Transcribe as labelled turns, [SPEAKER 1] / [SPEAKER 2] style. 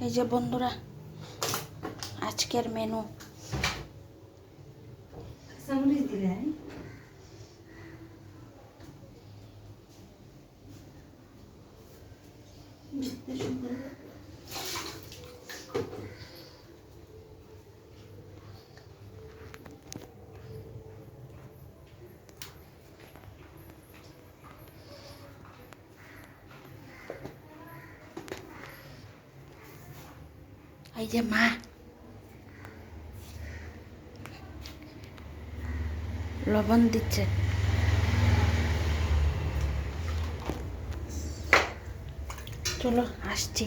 [SPEAKER 1] এই যে বন্ধুরা আজকের মেনু। এই যে মা লবণ দিচ্ছে। চলো আসছি।